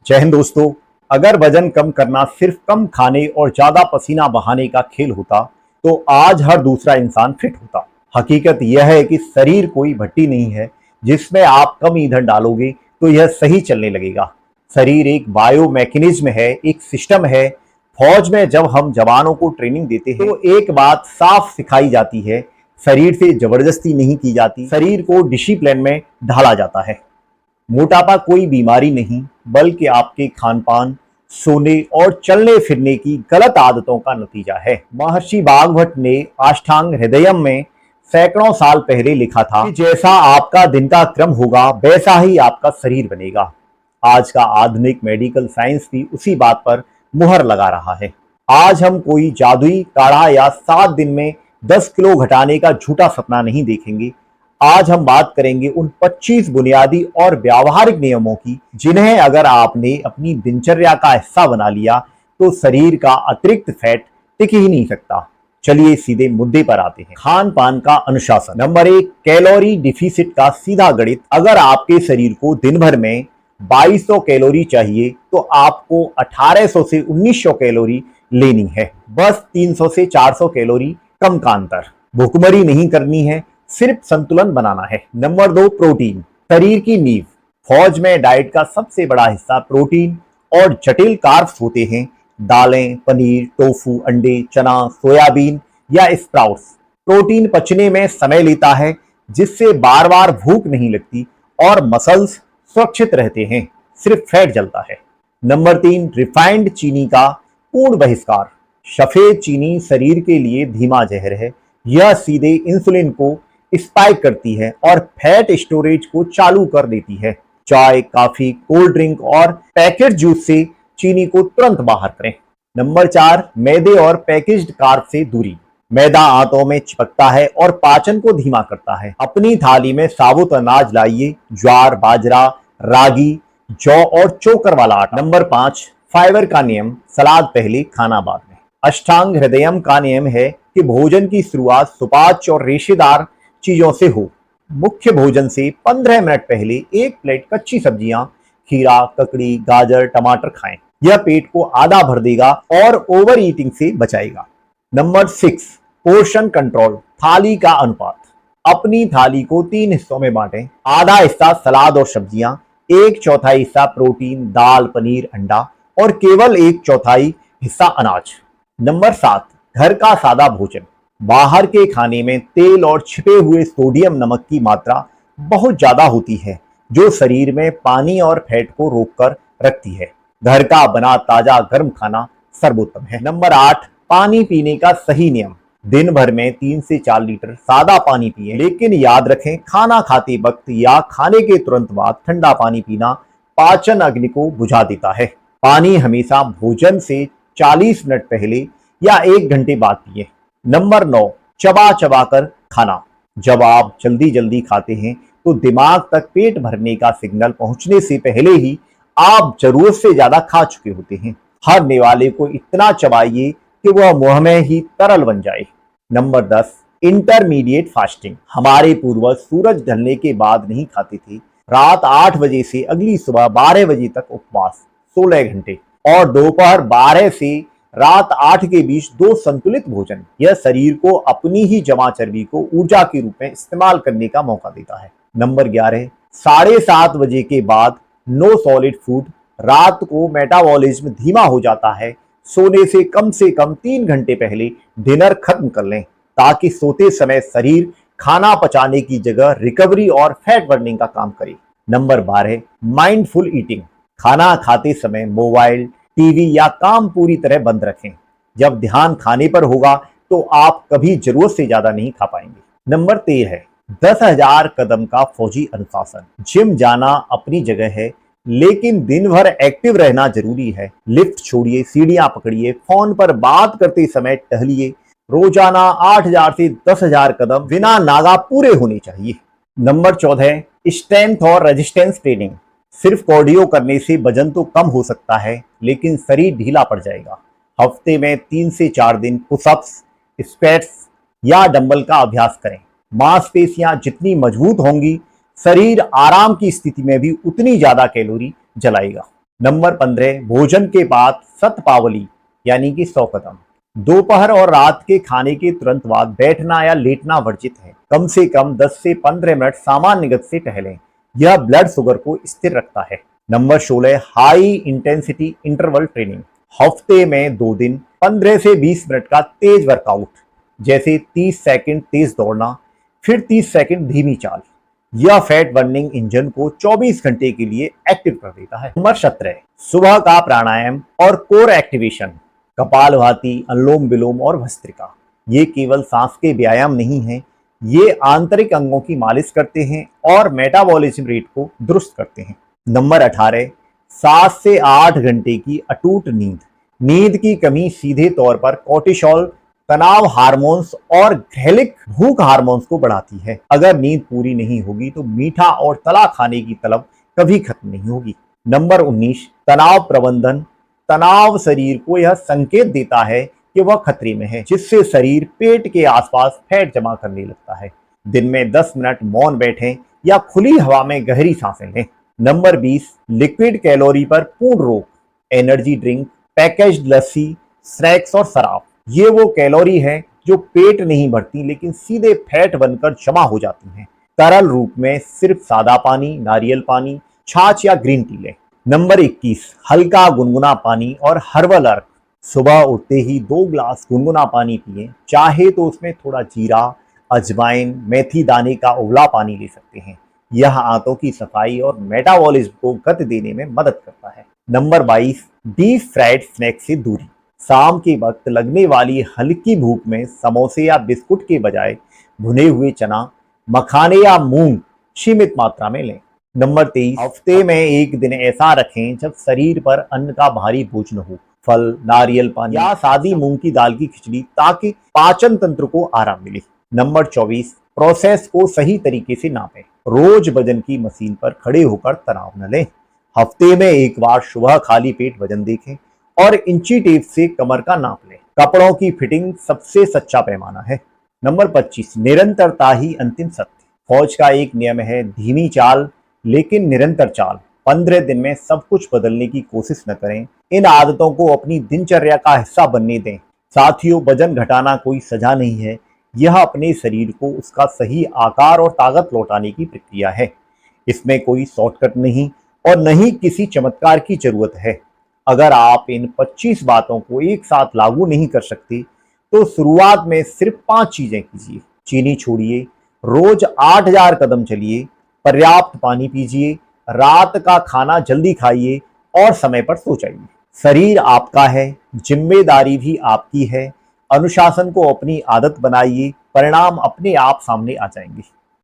जय हिंद दोस्तों। अगर वजन कम करना सिर्फ कम खाने और ज्यादा पसीना बहाने का खेल होता तो आज हर दूसरा इंसान फिट होता। हकीकत यह है कि शरीर कोई भट्टी नहीं है जिसमें आप कम ईंधन डालोगे तो यह सही चलने लगेगा। शरीर एक बायो मैकेनिज्म है, एक सिस्टम है। फौज में जब हम जवानों को ट्रेनिंग देते हैं तो एक बात साफ सिखाई जाती है, शरीर से जबरदस्ती नहीं की जाती, शरीर को डिसिप्लिन में ढाला जाता है। मोटापा कोई बीमारी नहीं बल्कि आपके खान पान, सोने और चलने फिरने की गलत आदतों का नतीजा है। महर्षि वाग्भट ने अष्टांग हृदयम में सैकड़ों साल पहले लिखा था कि जैसा आपका दिन का क्रम होगा वैसा ही आपका शरीर बनेगा। आज का आधुनिक मेडिकल साइंस भी उसी बात पर मुहर लगा रहा है। आज हम कोई जादुई काढ़ा या 7 दिन में 10 किलो घटाने का झूठा सपना नहीं देखेंगे। आज हम बात करेंगे उन 25 बुनियादी और व्यावहारिक नियमों की जिन्हें अगर आपने अपनी दिनचर्या का हिस्सा बना लिया तो शरीर का अतिरिक्त फैट टिक ही नहीं सकता। चलिए सीधे मुद्दे पर आते हैं। खान पान का अनुशासन। नंबर 1, कैलोरी डिफिसिट का सीधा गणित। अगर आपके शरीर को दिन भर में 2200 कैलोरी चाहिए तो आपको 1800 से 1900 कैलोरी लेनी है। बस 300 से 400 कैलोरी कम का अंतर। भूखमरी नहीं करनी है, सिर्फ संतुलन बनाना है। नंबर 2, प्रोटीन, शरीर की नींव। फौज में डाइट का सबसे बड़ा हिस्सा प्रोटीन और जटिल कार्ब्स होते हैं। दालें, पनीर, टोफू, अंडे, चना, सोयाबीन या स्प्राउट्स। प्रोटीन पचने में समय लेता है जिससे बार बार भूख नहीं लगती और मसल्स सुरक्षित रहते हैं, सिर्फ फैट जलता है। नंबर 3, रिफाइंड चीनी का पूर्ण बहिष्कार। सफेद चीनी शरीर के लिए धीमा जहर है। यह सीधे इंसुलिन को स्पाइक करती है और फैट स्टोरेज को चालू कर देती है। चाय, कॉफी, कोल्ड ड्रिंक और पैकेट जूस से चीनी को तुरंत बाहर करें। नंबर 4, मैदे और पैकेज्ड कार्ब से दूरी। मैदा आंतों में चिपकता है और पाचन को धीमा करता है। अपनी थाली में साबुत अनाज लाइए, ज्वार, बाजरा, रागी, जौ और चोकर वाला आटा। नंबर 5, फाइबर का नियम, सलाद पहले खाना बाद में। अष्टांग हृदयम का नियम है कि भोजन की शुरुआत सुपाच्य और रेशेदार चीजों से हो। मुख्य भोजन से 15 मिनट पहले 1 प्लेट कच्ची सब्जियां, खीरा, ककड़ी, गाजर, टमाटर खाएं। यह पेट को आधा भर देगा और ओवर ईटिंग से बचाएगा। नंबर 6, पोर्शन कंट्रोल, थाली का अनुपात। अपनी थाली को 3 हिस्सों में बांटें। आधा हिस्सा सलाद और सब्जियां, 1/4 हिस्सा प्रोटीन, दाल, पनीर, अंडा और केवल 1/4 हिस्सा अनाज। नंबर 7, घर का सादा भोजन। बाहर के खाने में तेल और छिपे हुए सोडियम नमक की मात्रा बहुत ज्यादा होती है जो शरीर में पानी और फैट को रोककर रखती है। घर का बना ताजा गर्म खाना सर्वोत्तम है। नंबर 8, पानी पीने का सही नियम। दिन भर में 3 से 4 लीटर सादा पानी पिए, लेकिन याद रखें खाना खाते वक्त या खाने के तुरंत बाद ठंडा पानी पीना पाचन अग्नि को बुझा देता है। पानी हमेशा भोजन से 40 मिनट पहले या 1 घंटे बाद पिए। नंबर 9, चबा चबा कर खाना। जब आप जल्दी जल्दी खाते हैं तो दिमाग तक पेट भरने का सिग्नल पहुंचने से पहले ही आप जरूरत से ज्यादा खा चुके होते हैं। हर निवाले को इतना चबाइए कि वह मुंह में ही तरल बन जाए। Number 10, intermediate fasting. हमारे पूर्वज सूरज ढलने के बाद नहीं खाते थे। रात 8 बजे से अगली सुबह 12 बजे तक उपवास 16 घंटे और दोपहर 12 से रात 8 के बीच 2 संतुलित भोजन। यह शरीर को अपनी ही जमा चर्बी को ऊर्जा के रूप में इस्तेमाल करने का मौका देता है। नंबर 11, 7:30 बजे के बाद नो सॉलिड फूड। रात को मेटाबॉलिज्म धीमा हो जाता है। सोने से कम 3 घंटे पहले डिनर खत्म कर लें ताकि सोते समय शरीर खाना पचाने की जगह रिकवरी और फैट बर्निंग का काम करे। Number 12, mindful eating. खाना खाते समय मोबाइल, टीवी या काम पूरी तरह बंद रखें। जब ध्यान खाने पर होगा तो आप कभी जरूरत से ज्यादा नहीं खा पाएंगे। नंबर 13, 10,000 कदम का फौजी अनुशासन। जिम जाना अपनी जगह है लेकिन दिन भर एक्टिव रहना जरूरी है। लिफ्ट छोड़िए, सीढ़ियां पकड़िए, फोन पर बात करते समय टहलिए। रोजाना 8,000 से 10,000 कदम बिना नागा पूरे होने चाहिए। नंबर 14, स्ट्रेंथ और रेजिस्टेंस ट्रेनिंग। सिर्फ कार्डियो करने से वजन तो कम हो सकता है लेकिन शरीर ढीला पड़ जाएगा। हफ्ते में 3 से 4 दिन पुशअप्स, स्क्वैट्स या डंबल का अभ्यास करें। मांसपेशियां जितनी मजबूत होंगी शरीर आराम की स्थिति में भी उतनी ज्यादा कैलोरी जलाएगा। नंबर 15, भोजन के बाद शतपावली यानी कि 100 कदम। दोपहर और रात के खाने के तुरंत बाद बैठना या लेटना वर्जित है। कम से कम 10 से 15 मिनट सामान्य गति से टहलें। यह ब्लड शुगर को स्थिर रखता है। Number 16, high intensity interval training. हफ्ते में 2 दिन 15 से 20 मिनट का तेज वर्कआउट, जैसे 30 सेकंड तेज दौड़ना, फिर 30 सेकंड धीमी चाल। यह फैट बर्निंग इंजन को 24 घंटे के लिए एक्टिव कर देता है। नंबर 17, सुबह का प्राणायाम और कोर एक्टिवेशन। कपालभाति, अनुलोम विलोम और भस्त्रिका। ये केवल सांस के व्यायाम नहीं है, ये आंतरिक अंगों की मालिश करते हैं और मेटाबॉलिज्म रेट को दुरुस्त करते हैं। नंबर 18, 7 से 8 घंटे की अटूट नींद। नींद की कमी सीधे तौर पर कोर्टिसोल, तनाव हार्मोन्स और ग्रेलिक भूख हार्मोन्स को बढ़ाती है। अगर नींद पूरी नहीं होगी तो मीठा और तला खाने की तलब कभी खत्म नहीं होगी। नंबर 19, तनाव प्रबंधन। तनाव शरीर को यह संकेत देता है कि वह खतरे में है, जिससे शरीर पेट के आसपास फैट जमा करने लगता है। दिन में 10 मिनट मौन बैठें या खुली हवा में गहरी सांसें लें। नंबर 20, लिक्विड कैलोरी पर पूर्ण रोक। एनर्जी ड्रिंक, पैकेज्ड लस्सी, स्नैक्स और शराब, ये वो कैलोरी है जो पेट नहीं भरती लेकिन सीधे फैट बनकर जमा हो जाती हैं। तरल रूप में सिर्फ सादा पानी, नारियल पानी, छाछ या ग्रीन टी लें। नंबर 21, हल्का गुनगुना पानी और हर्बल अर्क। सुबह उठते ही 2 ग्लास गुनगुना पानी पिएं। चाहे तो उसमें थोड़ा जीरा, अजवाइन, मेथी दाने का उबला पानी ले सकते हैं। यह आंतों की सफाई और मेटाबॉलिज्म को गति देने में मदद करता है। नंबर 22, डीप फ्राइड स्नैक से दूरी। शाम के वक्त लगने वाली हल्की भूख में समोसे या बिस्कुट के बजाय भुने हुए चना, मखाने या मूंग सीमित मात्रा में लें। नंबर 23, हफ्ते में 1 दिन ऐसा रखें जब शरीर पर अन्न का भारी बोझ न हो। फल, नारियल पानी या सादी मूंग की दाल की खिचड़ी, ताकि पाचन तंत्र को आराम मिले। नंबर 24, प्रोसेस को सही तरीके से नापें। रोज वजन की मशीन पर खड़े होकर तनाव न लें। हफ्ते में 1 बार सुबह खाली पेट वजन देखें और इंची टेप से कमर का नाप लें। कपड़ों की फिटिंग सबसे सच्चा पैमाना है। नंबर 25, निरंतरता ही अंतिम सत्य। फौज का एक नियम है, धीमी चाल लेकिन निरंतर चाल। 15 दिन में सब कुछ बदलने की कोशिश न करें। इन आदतों को अपनी दिनचर्या का हिस्सा बनने दें। साथियों, वजन घटाना कोई सजा नहीं है, यह अपने शरीर को उसका सही आकार और ताकत लौटाने की प्रक्रिया है। इसमें कोई शॉर्टकट नहीं और न ही किसी चमत्कार की जरूरत है। अगर आप इन 25 बातों को एक साथ लागू नहीं कर सकते तो शुरुआत में सिर्फ 5 चीजें कीजिए। चीनी छोड़िए, रोज 8000 कदम चलिए, पर्याप्त पानी पीजिए, रात का खाना जल्दी खाइए और समय पर सो जाइए। शरीर आपका है, जिम्मेदारी भी आपकी है। अनुशासन को अपनी आदत बनाइए, परिणाम अपने आप सामने आ जाएंगे।